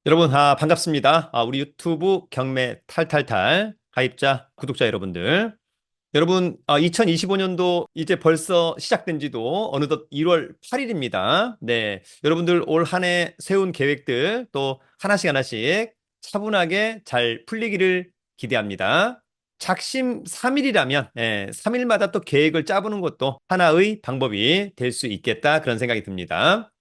여러분, 반갑습니다. 우리 유튜브 경매 탈탈탈 가입자, 구독자 여러분들. 여러분, 2025년도 이제 벌써 시작된 지도 어느덧 1월 8일입니다. 네. 여러분들 올 한 해 세운 계획들 또 하나씩 하나씩 차분하게 잘 풀리기를 기대합니다. 작심 3일이라면, 3일마다 또 계획을 짜보는 것도 하나의 방법이 될 수 있겠다. 그런 생각이 듭니다.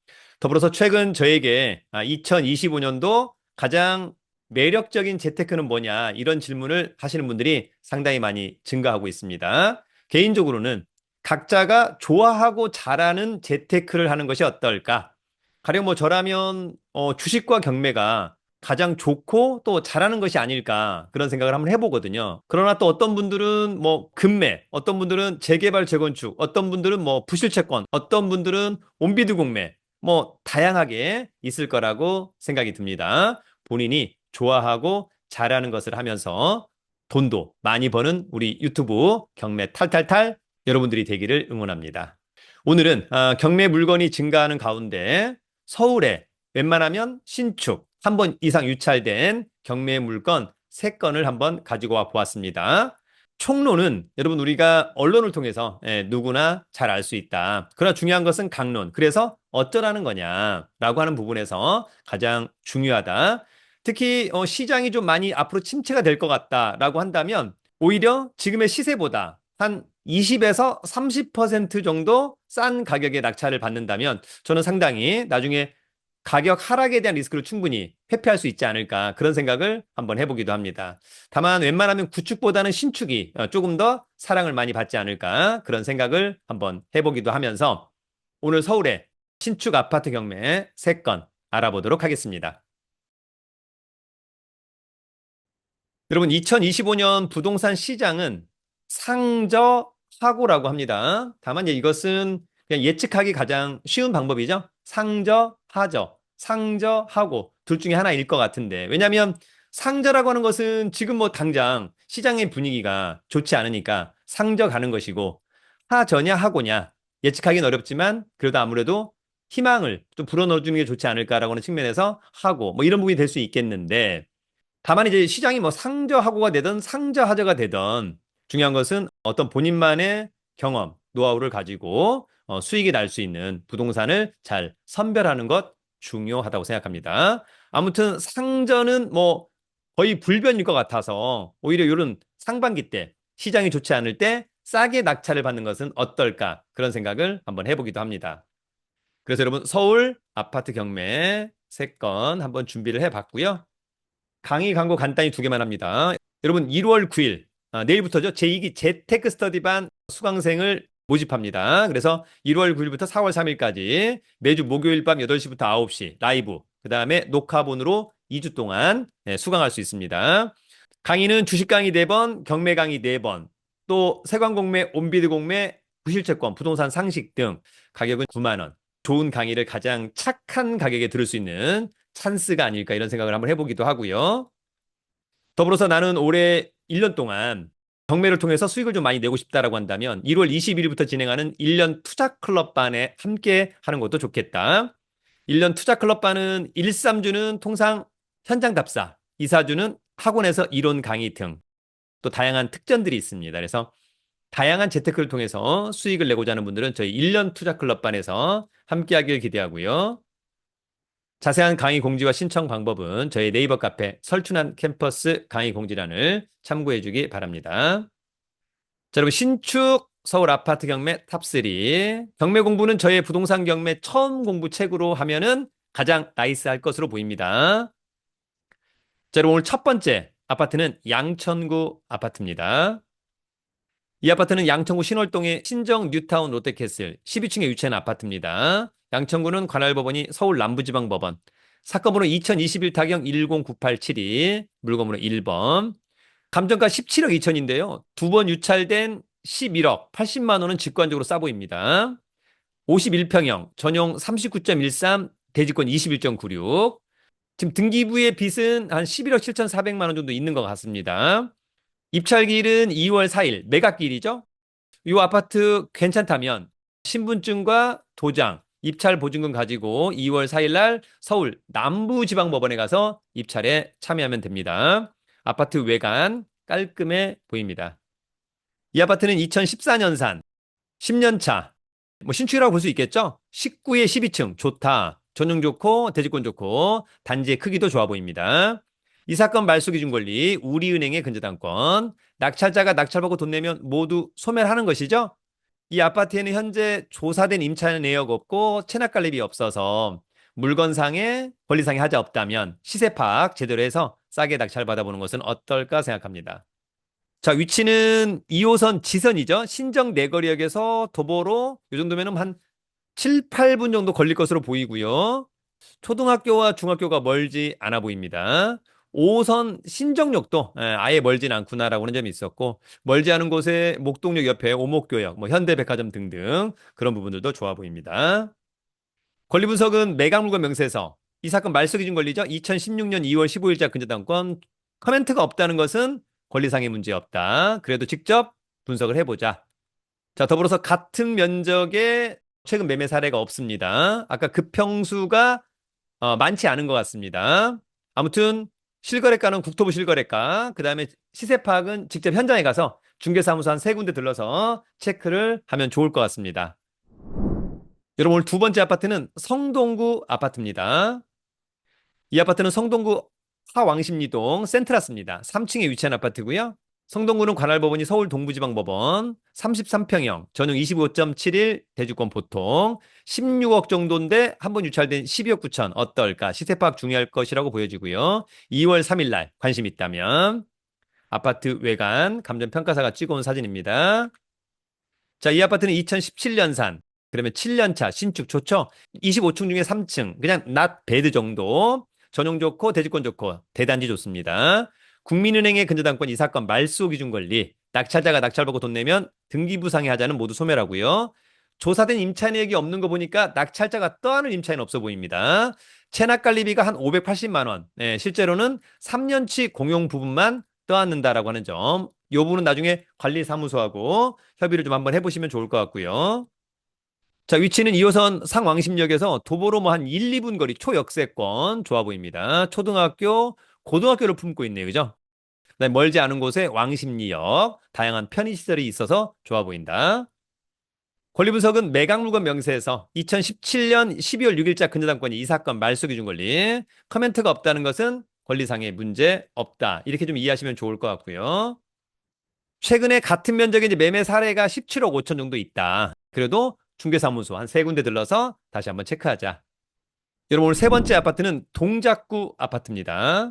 더불어서 최근 저에게 2025년도 가장 매력적인 재테크는 뭐냐 이런 질문을 하시는 분들이 상당히 많이 증가하고 있습니다. 개인적으로는 각자가 좋아하고 잘하는 재테크를 하는 것이 어떨까? 가령 뭐 저라면 주식과 경매가 가장 좋고 또 잘하는 것이 아닐까 그런 생각을 한번 해보거든요. 그러나 또 어떤 분들은 뭐 금매, 어떤 분들은 재개발 재건축, 어떤 분들은 뭐 부실채권, 어떤 분들은 온비드 공매 뭐 다양하게 있을 거라고 생각이 듭니다. 본인이 좋아하고 잘하는 것을 하면서 돈도 많이 버는 우리 유튜브 경매 탈탈탈 여러분들이 되기를 응원합니다. 오늘은 경매 물건이 증가하는 가운데 서울에 웬만하면 신축 한 번 이상 유찰된 경매 물건 3건을 한번 가지고 와 보았습니다. 총론은 여러분 우리가 언론을 통해서 누구나 잘 알 수 있다. 그러나 중요한 것은 강론. 그래서 어쩌라는 거냐라고 하는 부분에서 가장 중요하다. 특히 시장이 좀 많이 앞으로 침체가 될 것 같다라고 한다면 오히려 지금의 시세보다 한 20에서 30% 정도 싼 가격에 낙찰을 받는다면 저는 상당히 나중에 가격 하락에 대한 리스크를 충분히 회피할 수 있지 않을까 그런 생각을 한번 해보기도 합니다. 다만 웬만하면 구축보다는 신축이 조금 더 사랑을 많이 받지 않을까 그런 생각을 한번 해보기도 하면서 오늘 서울의 신축 아파트 경매 3건 알아보도록 하겠습니다. 여러분 2025년 부동산 시장은 상저하고라고 합니다. 다만 이것은 그냥 예측하기 가장 쉬운 방법이죠. 상저, 하저, 상저하고 둘 중에 하나일 것 같은데 왜냐하면 상저라고 하는 것은 지금 뭐 당장 시장의 분위기가 좋지 않으니까 상저 가는 것이고 하저냐 하고냐 예측하기는 어렵지만 그래도 아무래도 희망을 좀 불어넣어주는 게 좋지 않을까라고 하는 측면에서 하고 뭐 이런 부분이 될 수 있겠는데 다만 이제 시장이 뭐 상저하고가 되든 상저하저가 되든 중요한 것은 어떤 본인만의 경험, 노하우를 가지고 수익이 날 수 있는 부동산을 잘 선별하는 것 중요하다고 생각합니다. 아무튼 상저는 뭐 거의 불변일 것 같아서 오히려 이런 상반기 때 시장이 좋지 않을 때 싸게 낙찰을 받는 것은 어떨까 그런 생각을 한번 해보기도 합니다. 그래서 여러분 서울 아파트 경매 3건 한번 준비를 해봤고요. 강의 광고 간단히 2개만 합니다. 여러분 1월 9일 내일부터죠. 제2기 재테크 스터디반 수강생을 모집합니다. 그래서 1월 9일부터 4월 3일까지 매주 목요일 밤 8시부터 9시 라이브 그 다음에 녹화본으로 2주 동안 수강할 수 있습니다. 강의는 주식 강의 4번, 경매 강의 4번, 또 세관 공매, 온비드 공매, 부실채권, 부동산 상식 등 가격은 9만 원. 좋은 강의를 가장 착한 가격에 들을 수 있는 찬스가 아닐까 이런 생각을 한번 해보기도 하고요. 더불어서 나는 올해 1년 동안 경매를 통해서 수익을 좀 많이 내고 싶다라고 한다면 1월 20일부터 진행하는 1년 투자 클럽반에 함께 하는 것도 좋겠다. 1년 투자 클럽반은 1, 3주는 통상 현장 답사, 2, 4주는 학원에서 이론 강의 등 또 다양한 특전들이 있습니다. 그래서 다양한 재테크를 통해서 수익을 내고자 하는 분들은 저희 1년 투자 클럽반에서 함께 하길 기대하고요. 자세한 강의 공지와 신청 방법은 저희 네이버 카페 설춘한 캠퍼스 강의 공지란을 참고해 주기 바랍니다. 자, 여러분 신축 서울 아파트 경매 탑3 경매 공부는 저의 부동산 경매 처음 공부 책으로 하면은 가장 나이스할 것으로 보입니다. 자, 여러분 오늘 첫 번째 아파트는 양천구 아파트입니다. 이 아파트는 양천구 신월동의 신정 뉴타운 롯데캐슬 12층에 위치한 아파트입니다. 양천구는 관할법원이 서울 남부지방법원 사건번호 2021 타경 109872 물건번호 1번 감정가 17억 2천인데요. 2번 유찰된 11억 80만 원은 직관적으로 싸 보입니다. 51평형 전용 39.13 대지권 21.96 지금 등기부의 빚은 한 11억 7,400만 원 정도 있는 것 같습니다. 입찰기일은 2월 4일 매각기일이죠. 이 아파트 괜찮다면 신분증과 도장 입찰 보증금 가지고 2월 4일 날 서울 남부지방법원에 가서 입찰에 참여하면 됩니다. 아파트 외관 깔끔해 보입니다. 이 아파트는 2014년산 10년 차. 뭐 신축이라고 볼 수 있겠죠? 19에 12층 좋다. 전용 좋고 대지권 좋고 단지의 크기도 좋아 보입니다. 이 사건 말소 기준 권리 우리은행의 근저당권. 낙찰자가 낙찰받고 돈 내면 모두 소멸하는 것이죠. 이 아파트에는 현재 조사된 임차인 내역 없고 체납 관리비 없어서 물건상의 권리상의 하자 없다면 시세 파악 제대로 해서 싸게 낙찰 받아보는 것은 어떨까 생각합니다. 자, 위치는 2호선 지선이죠. 신정 내거리역에서 도보로 이 정도면은 한 7, 8분 정도 걸릴 것으로 보이고요. 초등학교와 중학교가 멀지 않아 보입니다. 5호선 신정역도 아예 멀진 않구나라고 하는 점이 있었고, 멀지 않은 곳에 목동역 옆에 오목교역, 뭐 현대백화점 등등 그런 부분들도 좋아 보입니다. 권리 분석은 매각물건 명세서. 이 사건 말소 기준 권리죠. 2016년 2월 15일자 근저당권. 커멘트가 없다는 것은 권리상의 문제 없다. 그래도 직접 분석을 해보자. 자, 더불어서 같은 면적의 최근 매매 사례가 없습니다. 아까 급평수가 많지 않은 것 같습니다. 아무튼 실거래가는 국토부 실거래가, 그 다음에 시세 파악은 직접 현장에 가서 중개사무소 한 세 군데 들러서 체크를 하면 좋을 것 같습니다. 여러분, 오늘 두 번째 아파트는 성동구 아파트입니다. 이 아파트는 성동구 하왕십리동 센트라스입니다. 3층에 위치한 아파트고요. 성동구는 관할법원이 서울 동부지방법원 33평형 전용 25.71 대주권 보통 16억 정도인데 한번 유찰된 12억 9천 어떨까? 시세 파악 중요할 것이라고 보여지고요. 2월 3일 날 관심 있다면 아파트 외관 감정평가사가 찍어온 사진입니다. 자, 이 아파트는 2017년산. 그러면 7년차 신축 좋죠? 25층 중에 3층. 그냥 낮 베드 정도. 전용 좋고 대지권 좋고 대단지 좋습니다. 국민은행의 근저당권 이 사건 말소 기준 권리. 낙찰자가 낙찰받고 돈 내면 등기부상의 하자는 모두 소멸하고요. 조사된 임차인에게 없는 거 보니까 낙찰자가 떠안을 임차인 없어 보입니다. 체납관리비가 한 580만 원. 네, 실제로는 3년치 공용 부분만 떠안는다라고 하는 점. 이 부분은 나중에 관리사무소하고 협의를 좀 한번 해보시면 좋을 것 같고요. 자, 위치는 2호선 상왕십역에서 도보로 뭐 한 1, 2분 거리 초역세권 좋아 보입니다. 초등학교, 고등학교를 품고 있네요. 그죠? 그다음에 멀지 않은 곳에 왕십리역, 다양한 편의시설이 있어서 좋아 보인다. 권리 분석은 매각물건 명세에서 2017년 12월 6일자 근저당권이 이 사건 말소 기준 권리, 커멘트가 없다는 것은 권리상의 문제 없다. 이렇게 좀 이해하시면 좋을 것 같고요. 최근에 같은 면적의 이제 매매 사례가 17억 5천 정도 있다. 그래도 중개사무소 한 세 군데 들러서 다시 한번 체크하자. 여러분, 오늘 세 번째 아파트는 동작구 아파트입니다.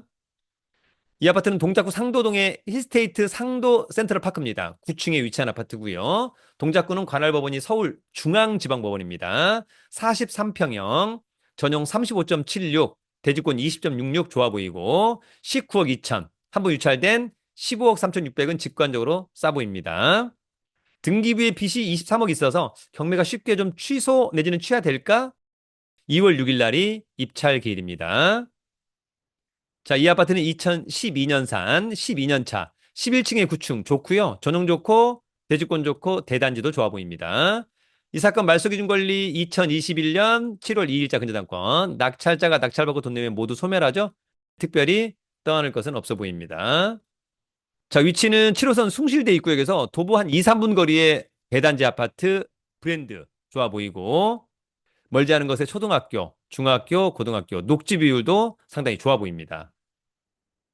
이 아파트는 동작구 상도동의 힐스테이트 상도 센트럴파크입니다. 9층에 위치한 아파트고요. 동작구는 관할법원이 서울 중앙지방법원입니다. 43평형, 전용 35.76, 대지권 20.66 좋아 보이고 19억 2천, 한번 유찰된 15억 3,600은 직관적으로 싸 보입니다. 등기부에 빚이 23억 있어서 경매가 쉽게 좀 취소 내지는 취하될까? 2월 6일 날이 입찰 기일입니다. 자, 이 아파트는 2012년산 12년 차 11층의 9층 좋고요. 전용 좋고 대지권 좋고 대단지도 좋아 보입니다. 이 사건 말소 기준 권리 2021년 7월 2일자 근저당권. 낙찰자가 낙찰받고 돈 내면 모두 소멸하죠. 특별히 떠안을 것은 없어 보입니다. 자, 위치는 7호선 숭실대 입구역에서 도보 한 2, 3분 거리에 대단지 아파트 브랜드 좋아 보이고 멀지 않은 것에 초등학교, 중학교, 고등학교 녹지 비율도 상당히 좋아 보입니다.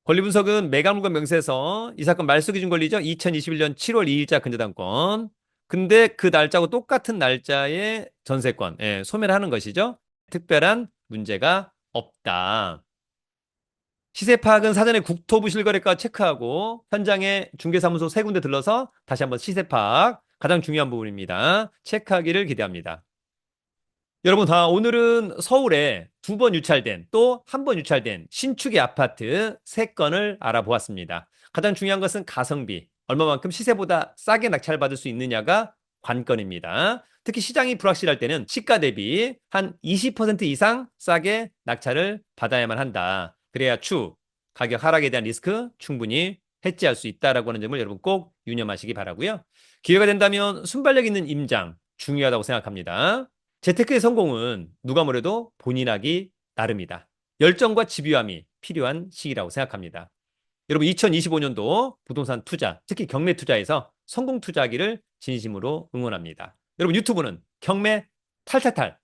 권리 분석은 매각물건 명세서 이 사건 말소 기준 권리죠. 2021년 7월 2일자 근저당권. 근데 그 날짜하고 똑같은 날짜에 전세권 소멸을 하는 것이죠. 특별한 문제가 없다. 시세 파악은 사전에 국토부 실거래가 체크하고 현장에 중개사무소 세 군데 들러서 다시 한번 시세 파악 가장 중요한 부분입니다. 체크하기를 기대합니다. 여러분, 오늘은 서울에 두 번 유찰된 또 한 번 유찰된 신축의 아파트 세 건을 알아보았습니다. 가장 중요한 것은 가성비, 얼마만큼 시세보다 싸게 낙찰받을 수 있느냐가 관건입니다. 특히 시장이 불확실할 때는 시가 대비 한 20% 이상 싸게 낙찰을 받아야만 한다. 그래야 가격 하락에 대한 리스크 충분히 해지할 수 있다라고 하는 점을 여러분 꼭 유념하시기 바라고요. 기회가 된다면 순발력 있는 임장 중요하다고 생각합니다. 재테크의 성공은 누가 뭐래도 본인하기 나름이다. 열정과 집요함이 필요한 시기라고 생각합니다. 여러분 2025년도 부동산 투자, 특히 경매 투자에서 성공 투자하기를 진심으로 응원합니다. 여러분 유튜브는 경매 탈탈탈